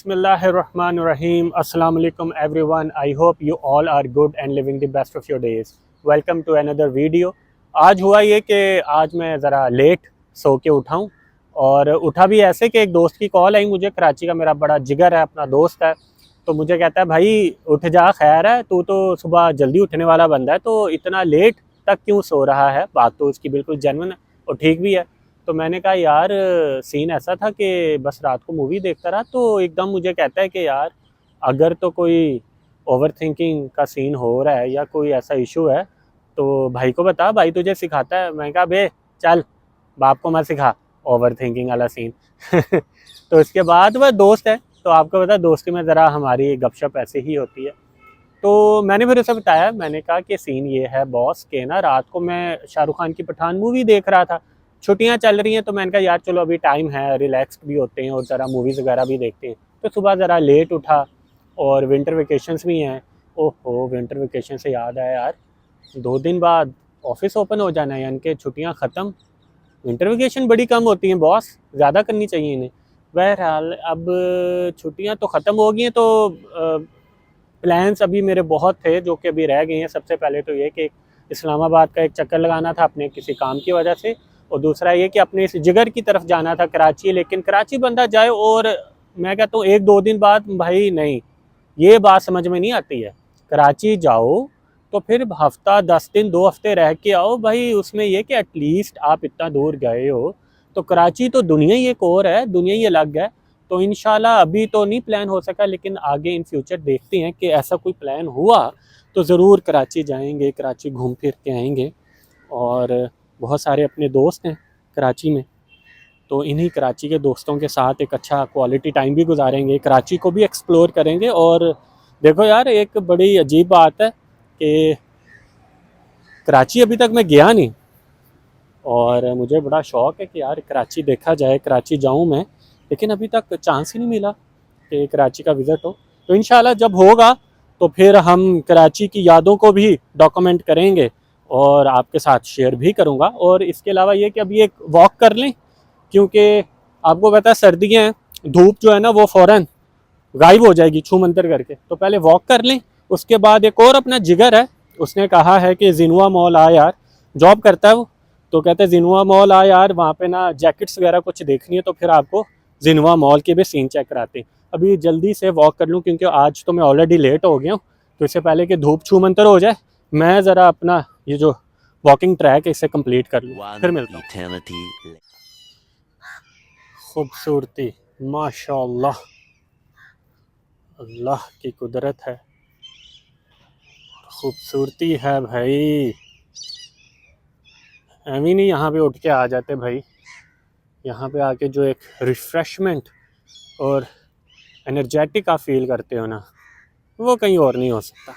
Bismillahirrahmanirrahim. Assalamu alaikum everyone. I hope you all are good and living the best of your days. Welcome to another video. आज हुआ ये कि आज मैं ज़रा लेट सो के उठाऊँ और उठा भी ऐसे कि एक दोस्त की कॉल आई मुझे, कराची का मेरा बड़ा जिगर है, अपना दोस्त है। तो मुझे कहता है भाई उठ जा, खैर है, तू तो सुबह जल्दी उठने वाला बंदा है, तो इतना लेट तक क्यों सो रहा है। बात तो उसकी बिल्कुल जेन्युइन है और ठीक भी है। तो मैंने कहा यार सीन ऐसा था कि बस रात को मूवी देखता रहा, तो एकदम मुझे कहता है कि यार अगर तो कोई ओवर थिंकिंग का सीन हो रहा है या कोई ऐसा इशू है तो भाई को बता, भाई तुझे सिखाता है। मैं कहा बे चल, बाप को मत सिखा ओवर थिंकिंग वाला सीन। तो इसके बाद वह दोस्त है, तो आपको पता है दोस्ती में ज़रा हमारी गपशप ऐसे ही होती है। तो मैंने फिर उसे बताया, मैंने कहा कि सीन ये है बॉस के ना, रात को मैं शाहरुख खान की पठान मूवी देख रहा था, छुट्टियां चल रही हैं, तो मैंने कहा यार चलो अभी टाइम है, रिलैक्स भी होते हैं और ज़रा मूवीज़ वगैरह भी देखते हैं। तो सुबह ज़रा लेट उठा और विंटर वेकेशंस भी हैं। ओहो, विंटर वेकेशन से याद आया यार, 2 दिन बाद ऑफिस ओपन हो जाना है, यानी कि छुट्टियाँ ख़त्म। विंटर वेकेशन बड़ी कम होती हैं बॉस, ज़्यादा करनी चाहिए इन्हें। बहरहाल अब छुट्टियाँ तो ख़त्म हो गई हैं, तो प्लान्स अभी मेरे बहुत थे जो कि अभी रह गए हैं। सबसे पहले तो ये कि इस्लामाबाद का एक चक्कर लगाना था अपने किसी काम की वजह से, और दूसरा ये कि अपने इस जिगर की तरफ जाना था कराची। लेकिन कराची बंदा जाए और मैं कहता हूँ 1-2 दिन बाद, भाई नहीं, ये बात समझ में नहीं आती है। कराची जाओ तो फिर हफ्ता 10 दिन 2 हफ्ते रह के आओ भाई। उसमें यह कि एटलीस्ट आप इतना दूर गए हो, तो कराची तो दुनिया ही एक और है, दुनिया ही अलग है। तो इंशाल्लाह अभी तो नहीं प्लान हो सका, लेकिन आगे इन फ्यूचर देखते हैं कि ऐसा कोई प्लान हुआ तो ज़रूर कराची जाएंगे, कराची घूम फिर के आएंगे। और बहुत सारे अपने दोस्त हैं कराची में, तो इन्हीं कराची के दोस्तों के साथ एक अच्छा क्वालिटी टाइम भी गुजारेंगे, कराची को भी एक्सप्लोर करेंगे। और देखो यार, एक बड़ी अजीब बात है कि कराची अभी तक मैं गया नहीं, और मुझे बड़ा शौक़ है कि यार कराची देखा जाए, कराची जाऊं मैं, लेकिन अभी तक चांस ही नहीं मिला कि कराची का विज़िट हो। तो इंशाल्लाह जब होगा तो फिर हम कराची की यादों को भी डॉक्यूमेंट करेंगे और आपके साथ शेयर भी करूंगा। और इसके अलावा ये कि अभी एक वॉक कर लें, क्योंकि आपको पता है सर्दियाँ हैं, धूप जो है ना वो फ़ौरन गायब हो जाएगी छू मंतर करके। तो पहले वॉक कर लें, उसके बाद एक और अपना जिगर है, उसने कहा है कि जिनुआ मॉल आ यार, जॉब करता है वो, तो कहते हैं जिनुआ मॉल आ यार, वहाँ पे ना जैकेट्स वगैरह कुछ देखनी है, तो फिर आपको जिनुआ मॉल के भी सीन चेक कराते हैं। अभी जल्दी से वॉक कर लूँ क्योंकि आज तो मैं ऑलरेडी लेट हो गया हूँ। तो इससे पहले कि धूप छू मंतर हो जाए, मैं ज़रा अपना ये जो वॉकिंग ट्रैक है इसे कंप्लीट कर लूँ, फिर मिलता हूँ। खूबसूरती माशाअल्लाह, अल्लाह की कुदरत है, खूबसूरती है भाई। एमी नहीं यहाँ पे उठ के आ जाते भाई, यहाँ पे आके जो एक रिफ़्रेशमेंट और एनर्जेटिक आप फील करते हो ना, वो कहीं और नहीं हो सकता।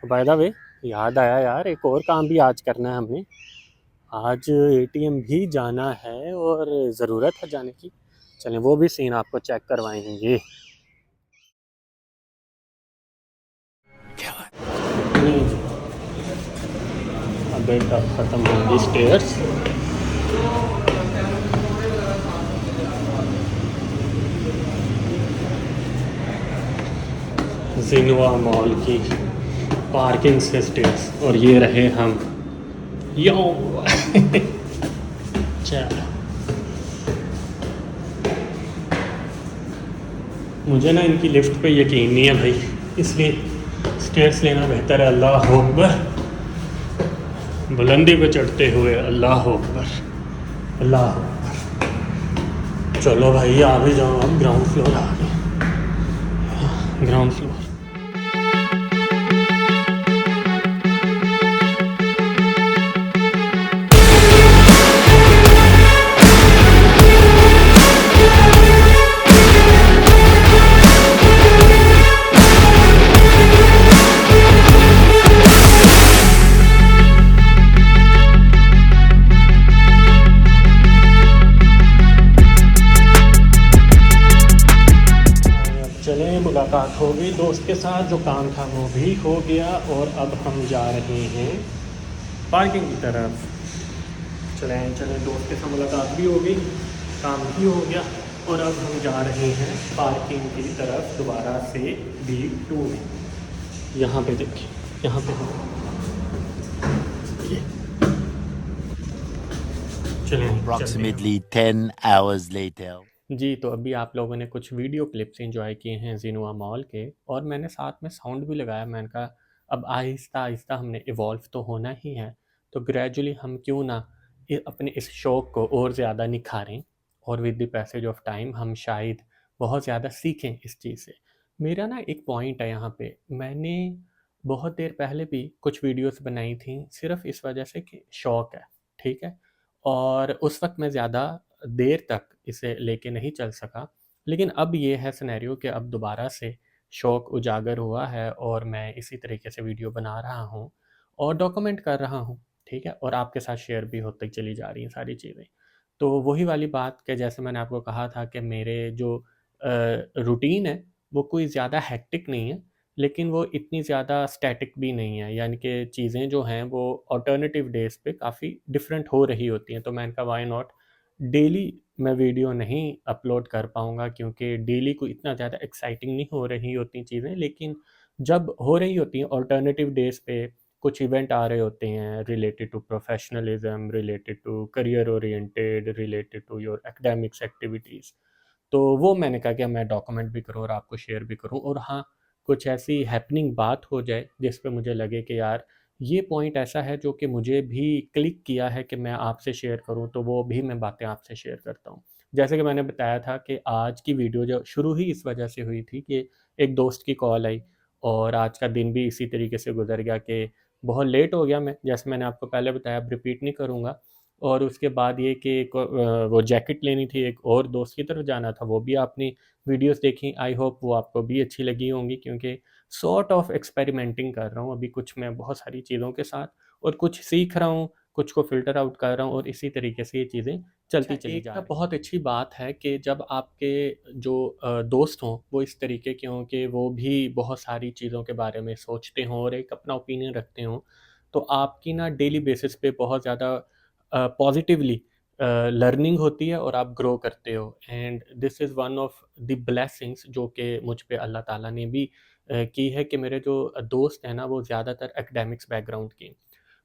बाय द वे याद आया यार, एक और काम भी आज करना है हमें। आज एटीएम भी जाना है और ज़रूरत है जाने की। चलें वो भी सीन आपको चेक करवाएंगे। अब ख़त्म होंगी स्टेयर्स। जिनुआ मॉल की पार्किंग से स्टेयर्स, और ये रहे हम। यो चल, मुझे ना इनकी लिफ्ट पे यकीन नहीं है भाई, इसलिए स्टेयर्स लेना बेहतर है। अल्लाह अकबर, बुलंदी पे चढ़ते हुए अल्लाह अकबर, अल्लाह अकबर। चलो भाई आ भी जाओ, अब ग्राउंड फ्लोर आ गए, ग्राउंड फ्लोर। मुलाकात हो गई दोस्त के साथ, जो काम था वो भी हो गया, और अब हम जा रहे हैं पार्किंग की तरफ। चलें दोस्त के साथ मुलाकात भी हो गई, काम भी हो गया, और अब हम जा रहे हैं पार्किंग की तरफ दोबारा से B2 में। यहाँ पे देखिए, यहाँ पे ये चलें चलते हैं। Approximately 10 hours later. जी, तो अभी आप लोगों ने कुछ वीडियो क्लिप्स एंजॉय किए हैं ज़िनोआ मॉल के, और मैंने साथ में साउंड भी लगाया। मैंने कहा अब आहिस्ता-आहिस्ता हमने इवॉल्व तो होना ही है, तो ग्रेजुअली हम क्यों ना अपने इस शौक़ को और ज़्यादा निखारें, और with the passage of time हम शायद बहुत ज़्यादा सीखें इस चीज़ से। मेरा ना एक पॉइंट है यहाँ पे, मैंने बहुत देर पहले भी कुछ वीडियोस बनाई थी सिर्फ़ इस वजह से कि शौक़ है, ठीक है? और उस वक़्त मैं ज़्यादा देर तक इसे लेके नहीं चल सका। लेकिन अब ये है सिनेरियो कि अब दोबारा से शौक़ उजागर हुआ है और मैं इसी तरीके से वीडियो बना रहा हूँ और डॉक्यूमेंट कर रहा हूँ, ठीक है? और आपके साथ शेयर भी होती चली जा रही हैं सारी चीज़ें। तो वही वाली बात कि जैसे मैंने आपको कहा था कि मेरे जो रूटीन है, वो कोई ज़्यादा हेक्टिक नहीं है, लेकिन वो इतनी ज़्यादा स्टैटिक भी नहीं है। यानी कि चीज़ें जो हैं वो अल्टरनेटिव डेज़ पे काफ़ी डिफरेंट हो रही होती हैं। तो मैंने कहा व्हाई नॉट, डेली मैं वीडियो नहीं अपलोड कर पाऊँगा क्योंकि डेली कोई इतना ज़्यादा एक्साइटिंग नहीं हो रही होती चीज़ें, लेकिन जब हो रही होती हैं अल्टरनेटिव डेज़ पे, कुछ इवेंट आ रहे होते हैं related to professionalism, related to career oriented, related to your academics activities, तो वो मैंने कहा कि मैं डॉक्यूमेंट भी करूँ और आपको शेयर भी करूँ। और हाँ, कुछ ऐसी हैपनिंग बात हो जाए जिस पे मुझे लगे कि यार ये पॉइंट ऐसा है जो कि मुझे भी क्लिक किया है कि मैं आपसे शेयर करूँ, तो वो भी मैं बातें आपसे शेयर करता हूँ। जैसे कि मैंने बताया था कि आज की वीडियो जो शुरू ही इस वजह से हुई थी कि एक दोस्त की कॉल आई, और आज का दिन भी इसी तरीके से गुजर गया कि बहुत लेट हो गया मैं, जैसे मैंने आपको पहले बताया, अब रिपीट नहीं करूँगा। और उसके बाद ये कि एक वो जैकेट लेनी थी, एक और दोस्त की तरफ जाना था, वो भी आपने वीडियोस देखी। आई होप वो आपको भी अच्छी लगी होंगी, क्योंकि सॉर्ट ऑफ एक्सपेरिमेंटिंग कर रहा हूँ अभी कुछ मैं बहुत सारी चीज़ों के साथ, और कुछ सीख रहा हूँ, कुछ को फ़िल्टर आउट कर रहा हूँ, और इसी तरीके से ये चीज़ें चलती चली एक जा ना रही हैं। बहुत अच्छी बात है कि जब आपके जो दोस्त हों वो इस तरीके के हों कि वो भी बहुत सारी चीज़ों के बारे में सोचते हों और एक अपना ओपिनियन रखते हों, तो आपकी ना डेली बेसिस पे बहुत ज़्यादा पॉजिटिवली लर्निंग होती है और आप ग्रो करते हो। And this is one of the blessings जो कि मुझ पे अल्लाह ताला ने भी की है कि मेरे जो दोस्त हैं ना वो ज़्यादातर एकेडमिक्स बैकग्राउंड के हैं।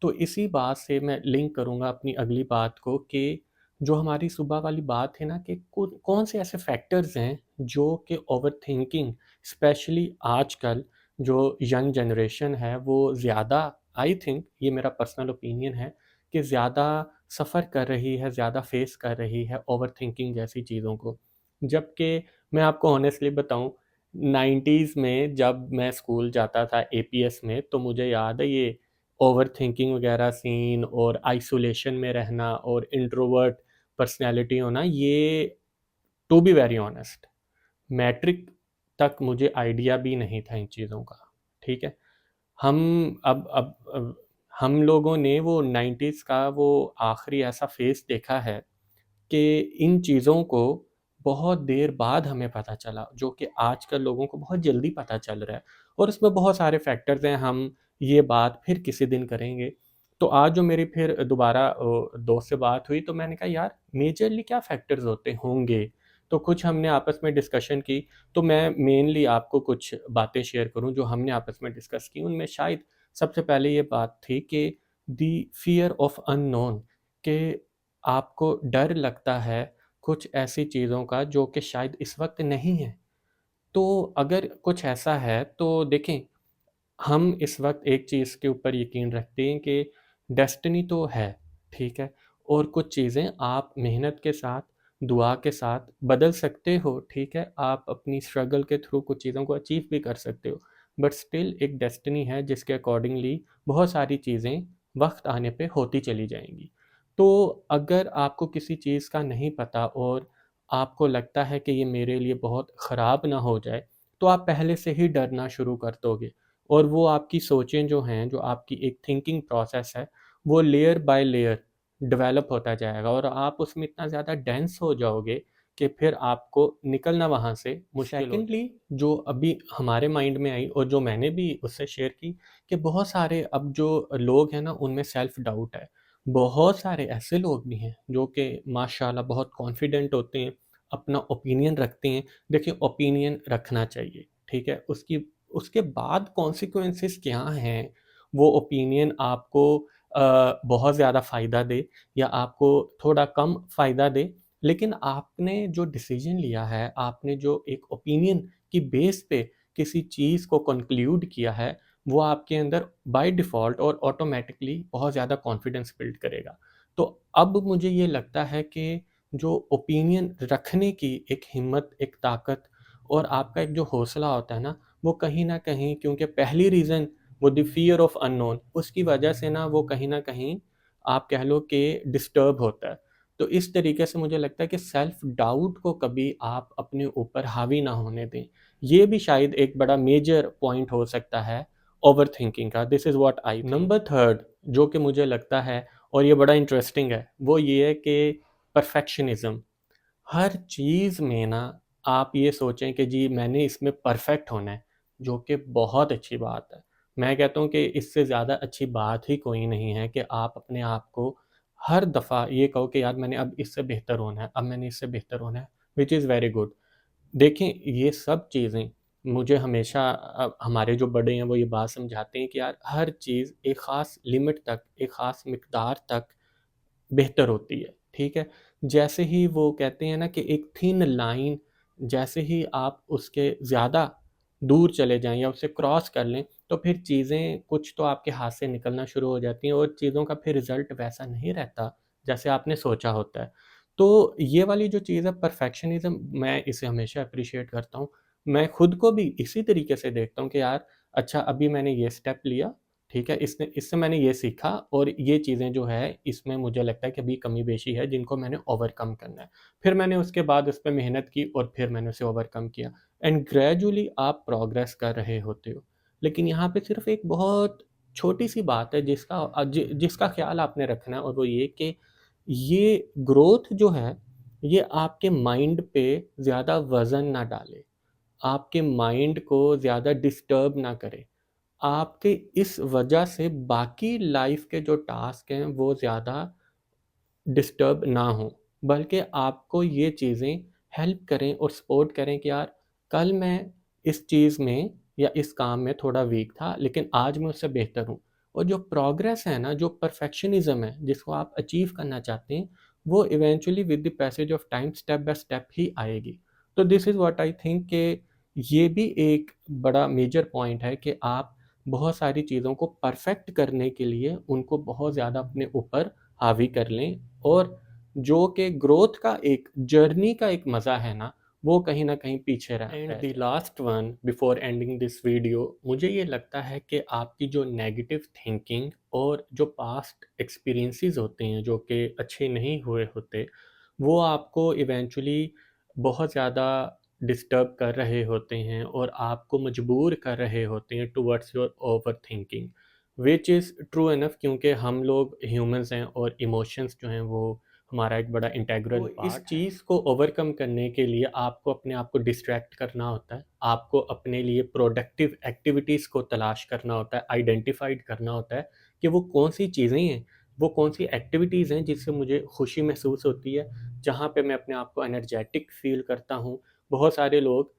तो इसी बात से मैं लिंक करूँगा अपनी अगली बात को कि जो हमारी सुबह वाली बात है ना कि कौन से ऐसे फैक्टर्स हैं जो कि ओवरथिंकिंग, स्पेशली आजकल जो यंग जनरेशन है वो ज़्यादा, आई थिंक ये मेरा पर्सनल ओपिनियन है कि ज़्यादा सफ़र कर रही है, ज़्यादा फेस कर रही है ओवरथिंकिंग जैसी चीज़ों को। जबकि मैं आपको ऑनेस्टली बताऊँ, 90s में जब मैं स्कूल जाता था एपीएस में, तो मुझे याद है ये ओवरथिंकिंग वगैरह सीन और आइसोलेशन में रहना और इंट्रोवर्ट पर्सनैलिटी होना, ये to be very honest matric तक मुझे आइडिया भी नहीं था इन चीज़ों का, ठीक है? हम अब हम लोगों ने वो 90s का वो आखिरी ऐसा फेज़ देखा है कि इन चीज़ों को बहुत देर बाद हमें पता चला, जो कि आजकल लोगों को बहुत जल्दी पता चल रहा है, और उसमें बहुत सारे फैक्टर्स हैं। हम ये बात फिर किसी दिन करेंगे। तो आज जो मेरी फिर दोबारा दोस्त से बात हुई, तो मैंने कहा यार मेजरली क्या फैक्टर्स होते होंगे? तो कुछ हमने आपस में डिस्कशन की, तो मैं मेनली आपको कुछ बातें शेयर करूँ जो हमने आपस में डिस्कस की। उनमें शायद सबसे पहले ये बात थी कि द फियर ऑफ अननोन, कि आपको डर लगता है कुछ ऐसी चीज़ों का जो कि शायद इस वक़्त नहीं है। तो अगर कुछ ऐसा है तो देखें, हम इस वक़्त एक चीज़ के ऊपर यकीन रखते हैं कि डेस्टिनी तो है, ठीक है? और कुछ चीज़ें आप मेहनत के साथ, दुआ के साथ बदल सकते हो, ठीक है? आप अपनी स्ट्रगल के थ्रू कुछ चीज़ों को अचीव भी कर सकते हो। बट स्टिल एक डेस्टिनी है जिसके अकॉर्डिंगली बहुत सारी चीज़ें वक़्त आने पे होती चली जाएँगी। तो अगर आपको किसी चीज़ का नहीं पता और आपको लगता है कि ये मेरे लिए बहुत ख़राब ना हो जाए, तो आप पहले से ही डरना शुरू कर दोगे, और वो आपकी सोचें जो हैं, जो आपकी एक थिंकिंग प्रोसेस है, वो लेयर बाय लेयर डेवलप होता जाएगा, और आप उसमें इतना ज़्यादा डेंस हो जाओगे कि फिर आपको निकलना वहाँ से मुश्किल हो जाए। सेकेंडली, जो अभी हमारे माइंड में आई और जो मैंने भी उससे शेयर की, कि बहुत सारे अब जो लोग हैं ना उनमें सेल्फ डाउट है। बहुत सारे ऐसे लोग भी हैं जो कि माशाल्लाह बहुत कॉन्फिडेंट होते हैं, अपना ओपिनियन रखते हैं, देखिए ओपिनियन रखना चाहिए, ठीक है। उसके बाद कॉन्सिक्वेंसेस क्या हैं, वो ओपिनियन आपको बहुत ज़्यादा फ़ायदा दे या आपको थोड़ा कम फ़ायदा दे, लेकिन आपने जो डिसीजन लिया है, आपने जो एक ओपिनियन की बेस पे किसी चीज़ को कंक्लूड किया है, वो आपके अंदर बाय डिफ़ॉल्ट और ऑटोमेटिकली बहुत ज़्यादा कॉन्फिडेंस बिल्ड करेगा। तो अब मुझे ये लगता है कि जो ओपिनियन रखने की एक हिम्मत, एक ताकत और आपका एक जो हौसला होता है ना, वो कहीं न कहीं, क्योंकि पहली रीज़न वो द फ़ियर ऑफ अननोन, उसकी वजह से ना वो कहीं न कहीं आप कह लो कि डिस्टर्ब होता है। तो इस तरीके से मुझे लगता है कि सेल्फ डाउट को कभी आप अपने ऊपर हावी ना होने दें। ये भी शायद एक बड़ा मेजर पॉइंट हो सकता है ओवरथिंकिंग का। This is what I think. Number 3 जो कि मुझे लगता है और ये बड़ा इंटरेस्टिंग है, वो ये है कि परफेक्शनिज़्म। हर चीज़ में ना आप ये सोचें कि जी मैंने इसमें परफेक्ट होना है, जो कि बहुत अच्छी बात है। मैं कहता हूँ कि इससे ज़्यादा अच्छी बात ही कोई नहीं है कि आप अपने आप को हर दफ़ा ये कहो कि यार मैंने अब इससे बेहतर होना है, अब मैंने इससे बेहतर होना है, व्हिच इज़ वेरी गुड। देखें, ये सब चीज़ें मुझे हमेशा हमारे जो बड़े हैं वो ये बात समझाते हैं कि यार हर चीज़ एक ख़ास लिमिट तक, एक ख़ास मिक़दार तक बेहतर होती है, ठीक है? जैसे ही वो कहते हैं ना कि एक थिन लाइन, जैसे ही आप उसके ज़्यादा दूर चले जाएँ या उसे क्रॉस कर लें, तो फिर चीज़ें कुछ तो आपके हाथ से निकलना शुरू हो जाती हैं और चीज़ों का फिर रिज़ल्ट वैसा नहीं रहता, जैसे आपने सोचा होता है। तो ये वाली जो चीज़ है परफेक्शनिज़्म, मैं इसे हमेशा एप्रिशिएट करता हूँ। मैं खुद को भी इसी तरीके से देखता हूँ कि यार अच्छा अभी मैंने ये स्टेप लिया, ठीक है? इससे मैंने ये सीखा और ये चीज़ें जो है इसमें मुझे लगता है कि अभी कमी-बेशी है जिनको मैंने ओवरकम करना है। फिर मैंने उसके बाद उस पे मेहनत की और फिर मैंने उसे ओवरकम किया एंड ग्रेजुअली आप प्रोग्रेस कर रहे होते हो। लेकिन यहाँ पे सिर्फ़ एक बहुत छोटी-सी बात है जिसका ख़्याल आपने रखना है और वो ये कि ये ग्रोथ जो है, ये आपके माइंड पे ज़्यादा वज़न ना डाले, आपके माइंड को ज़्यादा डिस्टर्ब ना करे। आपके इस वजह से बाकी लाइफ के जो टास्क हैं वो ज़्यादा डिस्टर्ब ना हों, बल्कि आपको ये चीज़ें हेल्प करें और सपोर्ट करें कि यार कल मैं इस चीज़ में या इस काम में थोड़ा वीक था, लेकिन आज मैं उससे बेहतर हूँ। और जो प्रोग्रेस है ना, जो परफेक्शनिज़्म है, जिसको आप अचीव करना चाहते हैं, वो eventually with the passage of time step by step ही आएगी। तो this is what I think कि ये भी एक बड़ा मेजर पॉइंट है कि आप बहुत सारी चीज़ों को परफेक्ट करने के लिए उनको बहुत ज़्यादा अपने ऊपर हावी कर लें और जो कि ग्रोथ का एक जर्नी का एक मज़ा है ना, वो कहीं न कहीं पीछे रह and the last one before ending this video, मुझे ये लगता है कि आपकी जो नेगेटिव थिंकिंग और जो पास्ट एक्सपीरियंसेस होते हैं, जो कि अच्छे नहीं हुए होते, वो आपको इवेंचुअली बहुत ज़्यादा डिस्टर्ब कर रहे होते हैं और आपको मजबूर कर रहे होते हैं towards your overthinking, which is true enough, क्योंकि हम लोग ह्यूमंस हैं और इमोशंस जो हैं वो हमारा एक बड़ा इंटेग्रल पार्ट है। इस चीज़ को ओवरकम करने के लिए आपको अपने आप को डिस्ट्रैक्ट करना होता है, आपको अपने लिए प्रोडक्टिव एक्टिविटीज़ को तलाश करना होता है, आइडेंटिफाइड करना होता है कि वो कौन-सी चीज़ें हैं, वो कौन-सी एक्टिविटीज़ हैं जिससे मुझे खुशी महसूस होती है, जहाँ पे मैं अपने आप को एनर्जेटिक फ़ील करता हूँ। बहुत सारे लोग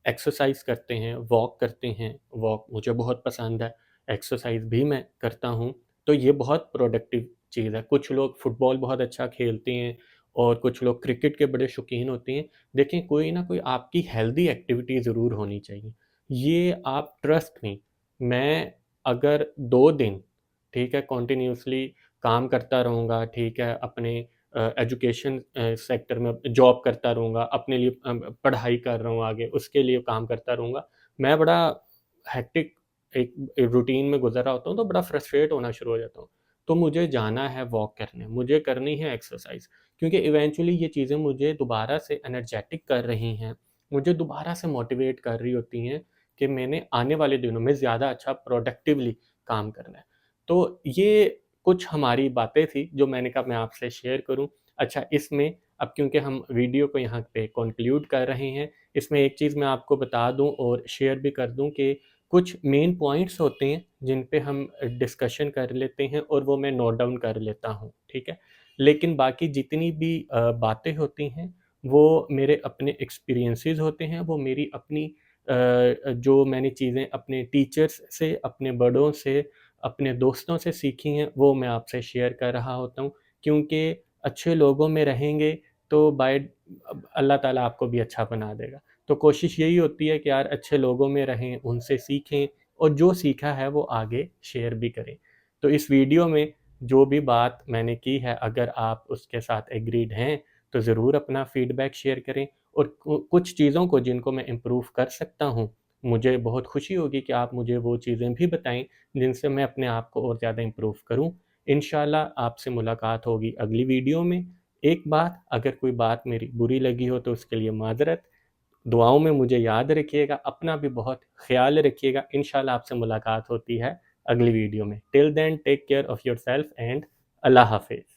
एक्सरसाइज़ करते हैं, वॉक करते हैं, वॉक मुझे बहुत पसंद है, एक्सरसाइज़ भी मैं करता हूँ, तो ये बहुत प्रोडक्टिव चीज़ है। कुछ लोग फुटबॉल बहुत अच्छा खेलते हैं और कुछ लोग क्रिकेट के बड़े शौकीन होते हैं। देखें, कोई ना कोई आपकी हेल्दी एक्टिविटी ज़रूर होनी चाहिए। ये आप ट्रस्ट मी, मैं अगर 2 दिन, ठीक है, कंटिन्यूअसली काम करता रहूँगा, ठीक है, अपने एजुकेशन सेक्टर में जॉब करता रहूँगा, अपने लिए पढ़ाई कर रहा हूँ आगे, उसके लिए काम करता रहूँगा। मैं बड़ा हेक्टिक एक रूटीन में गुज़र रहा होता हूँ, तो बड़ा फ्रस्ट्रेट होना शुरू हो जाता हूँ। तो मुझे जाना है वॉक करने, मुझे करनी है एक्सरसाइज़, क्योंकि इवेंचुअली ये चीज़ें मुझे दोबारा से एनर्जेटिक कर रही हैं, मुझे दोबारा से मोटिवेट कर रही होती हैं कि मैंने आने वाले दिनों में ज़्यादा अच्छा प्रोडक्टिवली काम करना है। तो ये कुछ हमारी बातें थी जो मैंने कहा मैं आपसे शेयर करूँ। अच्छा, इसमें अब क्योंकि हम वीडियो को यहाँ पे कंक्लूड कर रहे हैं, इसमें एक चीज़ मैं आपको बता दूँ और शेयर भी कर दूँ कि कुछ मेन पॉइंट्स होते हैं जिन पे हम डिस्कशन कर लेते हैं और वो मैं नोट डाउन कर लेता हूँ, ठीक है? लेकिन बाकी जितनी भी बातें होती हैं वो मेरे एक्सपीरियंसेस एक्सपीरियंसेस होते हैं, वो मेरी अपनी जो मैंने चीज़ें अपने टीचर्स से, अपने बड़ों से, अपने दोस्तों से सीखी हैं, वो मैं आपसे शेयर कर रहा होता हूँ। क्योंकि अच्छे लोगों में रहेंगे तो बाय अल्लाह ताला आपको भी अच्छा बना देगा। तो कोशिश यही होती है कि यार अच्छे लोगों में रहें, उनसे सीखें और जो सीखा है वो आगे शेयर भी करें। तो इस वीडियो में जो भी बात मैंने की है, अगर आप उसके साथ एग्रीड हैं, तो ज़रूर अपना फ़ीडबैक शेयर करें और कुछ चीज़ों को जिनको मैं इम्प्रूव कर सकता हूँ, मुझे बहुत खुशी होगी कि आप मुझे वो चीज़ें भी बताएँ, जिनसे मैं अपने आप को और ज़्यादा इम्प्रूव करूँ। इंशाल्लाह आपसे मुलाकात होगी अगली वीडियो में। एक बात, अगर कोई बात मेरी बुरी लगी हो तो उसके लिए माज़रत। दुआओं में मुझे याद रखिएगा, अपना भी बहुत ख़्याल रखिएगा। इंशाल्लाह आपसे मुलाकात होती है अगली वीडियो में। Till then take care of yourself and अल्लाह हाफ़िज़।